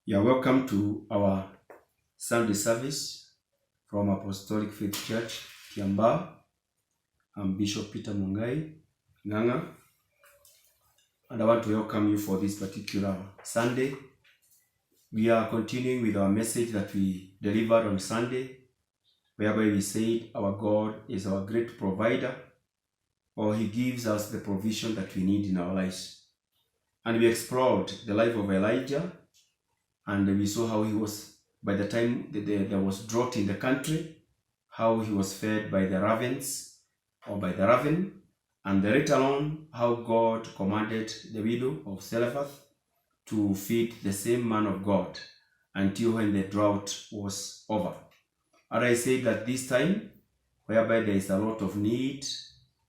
You are welcome to our Sunday service from Apostolic Faith Church, Kiambaa. I'm Bishop Peter Mungai Nganga, and I want to welcome you for this particular Sunday. We are continuing with our message that we delivered on Sunday, whereby we said our God is our great provider, or He gives us the provision that we need in our lives. And we explored the life of Elijah, and we saw how he was, by the time there was drought in the country, how he was fed by the ravens, or by the raven, and later on, how God commanded the widow of Zarephath to feed the same man of God until when the drought was over. And I said that this time, whereby there is a lot of need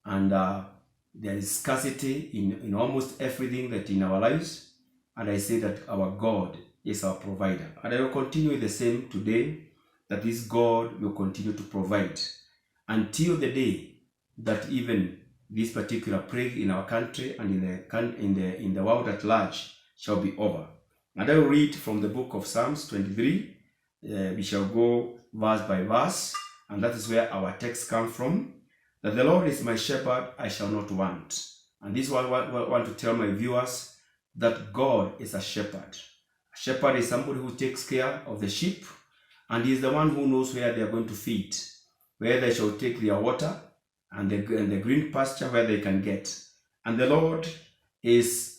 and there is scarcity in almost everything that in our lives, and I say that our God is our provider. And I will continue with the same today, that this God will continue to provide until the day that even this particular plague in our country and in the world at large shall be over. And I will read from the book of Psalms 23. We shall go verse by verse, and that is where our text comes from. That the Lord is my shepherd, I shall not want. And this is what I want to tell my viewers, that God is a shepherd. A shepherd is somebody who takes care of the sheep, and he is the one who knows where they are going to feed, where they shall take their water, and the green pasture where they can get. And the Lord is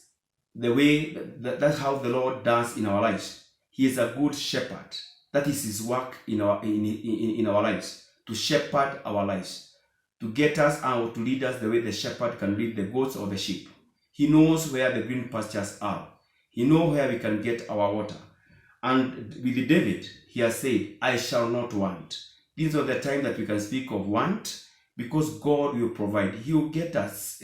the way, that's how the Lord does in our lives. He is a good shepherd. That is his work in our lives, to shepherd our lives, to get us out, to lead us the way the shepherd can lead the goats or the sheep. He knows where the green pastures are. He knows where we can get our water. And with David, he has said, I shall not want. These are the time that we can speak of want, because God will provide. He will get us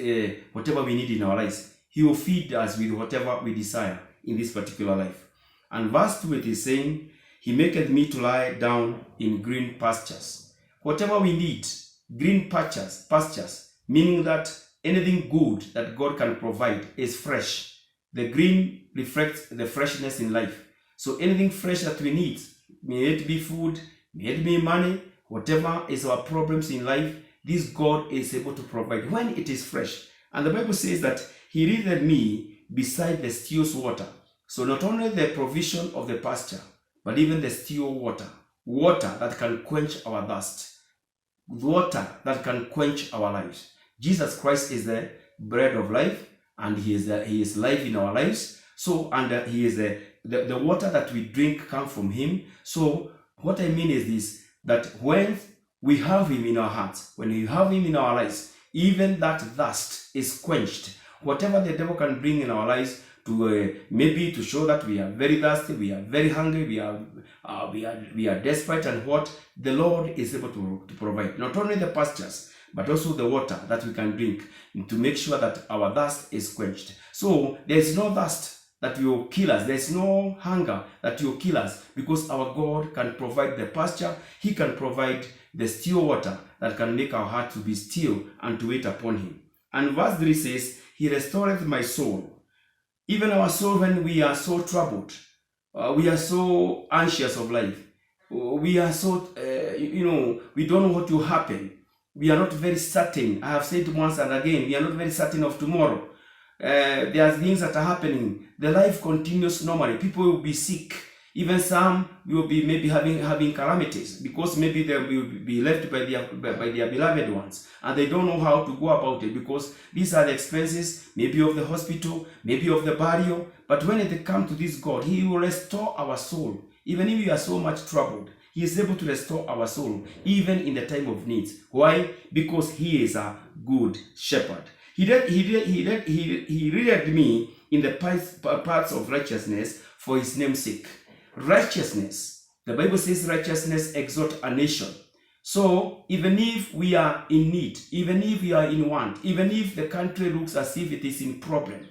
whatever we need in our lives. He will feed us with whatever we desire in this particular life. And verse 2, it is saying, He maketh me to lie down in green pastures. Whatever we need, green pastures, meaning that anything good that God can provide is fresh. The green reflects the freshness in life. So anything fresh that we need, may it be food, may it be money, whatever is our problems in life, this God is able to provide when it is fresh. And the Bible says that He leadeth me beside the still water. So not only the provision of the pasture, but even the still water that can quench our thirst, water that can quench our lives. Jesus Christ is the bread of life, and He is life in our lives. So, and He is the water that we drink comes from Him. So what I mean is this, that when we have Him in our hearts, when we have Him in our lives, even that thirst is quenched. Whatever the devil can bring in our lives to maybe to show that we are very thirsty, we are very hungry, we are desperate, and what the Lord is able to provide. Not only the pastures, but also the water that we can drink to make sure that our thirst is quenched. So there is no thirst that will kill us. There is no hunger that will kill us, because our God can provide the pasture. He can provide the still water that can make our heart to be still and to wait upon Him. And verse 3 says, He restoreth my soul. Even our soul, when we are so troubled, we are so anxious of life, we are so, we don't know what will happen. We are not very certain. I have said once and again, we are not very certain of tomorrow. There are things that are happening. The life continues normally. People will be sick. Even some will be maybe having calamities, because maybe they will be left by their beloved ones, and they don't know how to go about it, because these are the expenses, maybe of the hospital, maybe of the burial. But when it comes to this God, He will restore our soul. Even if we are so much troubled, He is able to restore our soul, even in the time of needs. Why? Because He is a good shepherd. He led me in the paths of righteousness for His name's sake. Righteousness, the Bible says righteousness exalts a nation. So even if we are in need, even if we are in want, even if the country looks as if it is in problem,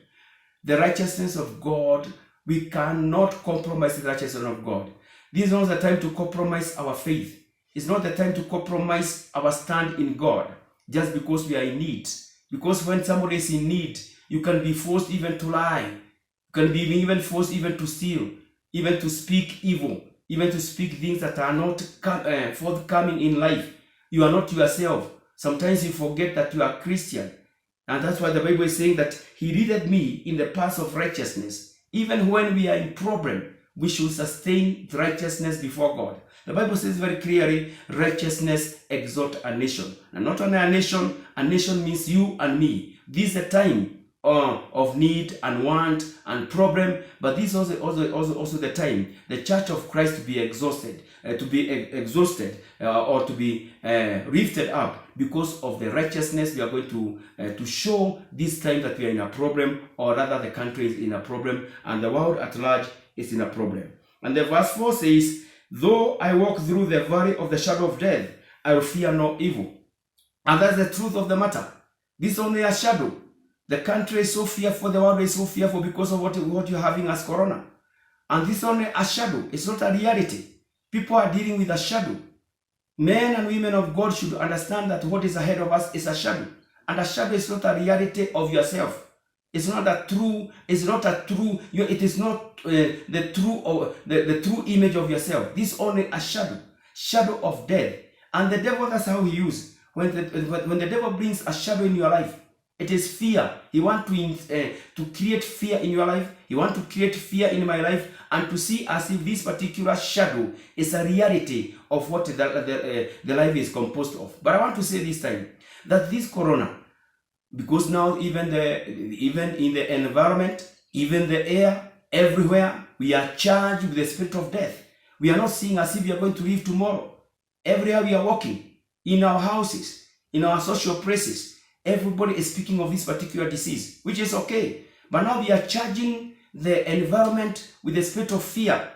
the righteousness of God, we cannot compromise the righteousness of God. This is not the time to compromise our faith. It's not the time to compromise our stand in God just because we are in need. Because when somebody is in need, you can be forced even to lie. You can be even forced even to steal. even to speak evil, even to speak things that are not forthcoming in life. You are not yourself. Sometimes you forget that you are Christian. And that's why the Bible is saying that he leadeth me in the paths of righteousness. Even when we are in problem, we should sustain righteousness before God. The Bible says very clearly, righteousness exalt a nation. And not only a nation means you and me. This is a time of need and want and problem, but this is also the time the church of Christ to be exhausted, or to be lifted up because of the righteousness we are going to show this time that we are in a problem, or rather the country is in a problem and the world at large is in a problem. And the verse 4 says, though I walk through the valley of the shadow of death, I will fear no evil. And that's the truth of the matter. This is only a shadow. The country is so fearful, the world is so fearful because of what you're having as corona. And this is only a shadow. It's not a reality. People are dealing with a shadow. Men and women of God should understand that what is ahead of us is a shadow. And a shadow is not a reality of yourself. It's not the true image of yourself. This is only a shadow of death. And the devil, that's how he uses. When the devil brings a shadow in your life, it is fear. He wants to create fear in your life. He wants to create fear in my life, and to see as if this particular shadow is a reality of what the life is composed of. But I want to say this time that this corona, because now even in the environment, even the air, everywhere, we are charged with the spirit of death. We are not seeing as if we are going to live tomorrow. Everywhere we are walking, in our houses, in our social places, everybody is speaking of this particular disease, which is okay. But now we are charging the environment with the spirit of fear.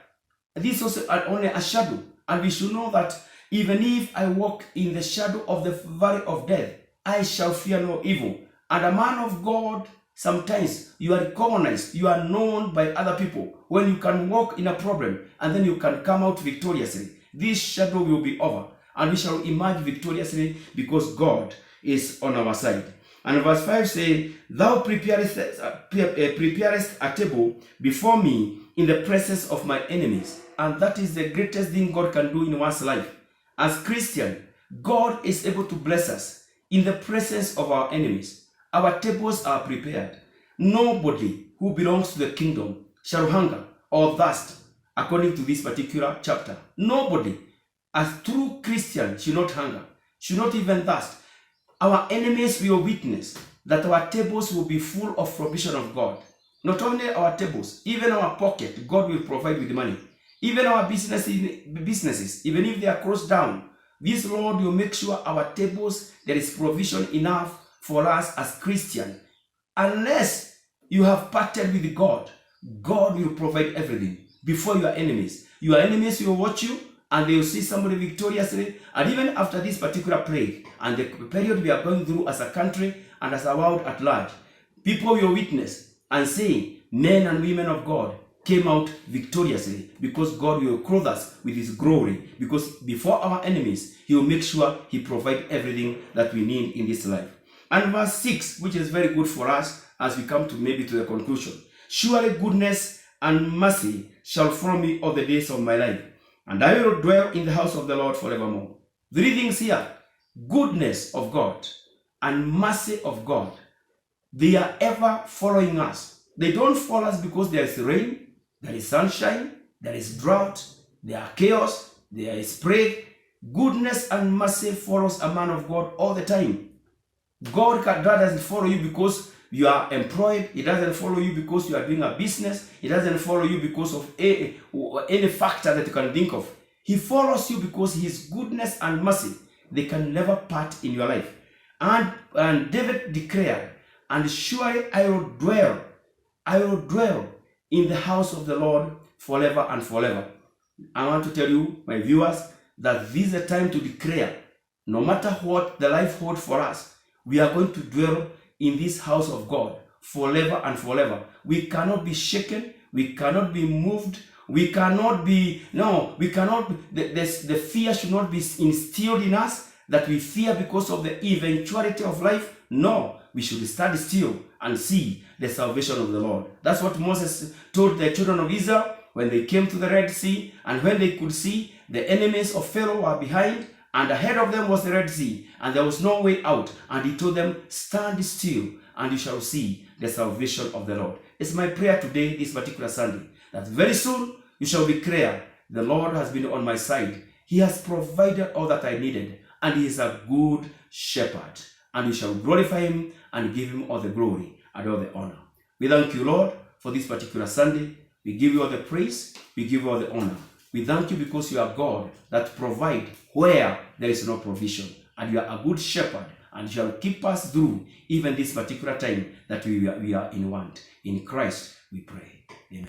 This is also only a shadow. And we should know that even if I walk in the shadow of the valley of death, I shall fear no evil. And a man of God, sometimes you are recognized, you are known by other people when you can walk in a problem and then you can come out victoriously. This shadow will be over and we shall emerge victoriously because God is on our side. And verse 5 says, thou preparest a table before me in the presence of my enemies. And that is the greatest thing God can do in one's life. As Christian, God is able to bless us in the presence of our enemies. Our tables are prepared. Nobody who belongs to the kingdom shall hunger or thirst, according to this particular chapter. Nobody, as true Christian, should not hunger, should not even thirst. Our enemies will witness that our tables will be full of provision of God. Not only our tables, even our pocket, God will provide with money. Even our businesses, even if they are closed down, this Lord will make sure our tables, there is provision enough for us as Christians. Unless you have parted with God, God will provide everything before your enemies. Your enemies will watch you and they will see somebody victoriously. And even after this particular plague and the period we are going through as a country and as a world at large, people will witness and say, men and women of God came out victoriously because God will clothe us with his glory. Because before our enemies, he will make sure he provides everything that we need in this life. And verse 6, which is very good for us as we come to the conclusion. Surely goodness and mercy shall follow me all the days of my life, and I will dwell in the house of the Lord forevermore. Three things here: goodness of God and mercy of God. They are ever following us. They don't follow us because there is rain, there is sunshine, there is drought, there are chaos, there is plague. Goodness and mercy follows a man of God all the time. God doesn't follow you because you are employed. He doesn't follow you because you are doing a business. He doesn't follow you because of any factor that you can think of. He follows you because his goodness and mercy, they can never part in your life. And David declared, and surely I will dwell in the house of the Lord forever and forever. I want to tell you, my viewers, that this is a time to declare, no matter what the life holds for us, we are going to dwell in this house of God forever and forever. We cannot be shaken. We cannot be moved. The fear should not be instilled in us that we fear because of the eventuality of life. No, we should stand still and see the salvation of the Lord. That's what Moses told the children of Israel when they came to the Red Sea, and when they could see the enemies of Pharaoh were behind, and ahead of them was the Red Sea, and there was no way out. And he told them, stand still, and you shall see the salvation of the Lord. It's my prayer today, this particular Sunday, that very soon you shall declare, the Lord has been on my side. He has provided all that I needed, and he is a good shepherd. And you shall glorify him and give him all the glory and all the honor. We thank you, Lord, for this particular Sunday. We give you all the praise. We give you all the honor. We thank you because you are God that provide where there is no provision. And you are a good shepherd, and you shall keep us through even this particular time that we are in want. In Christ we pray. Amen.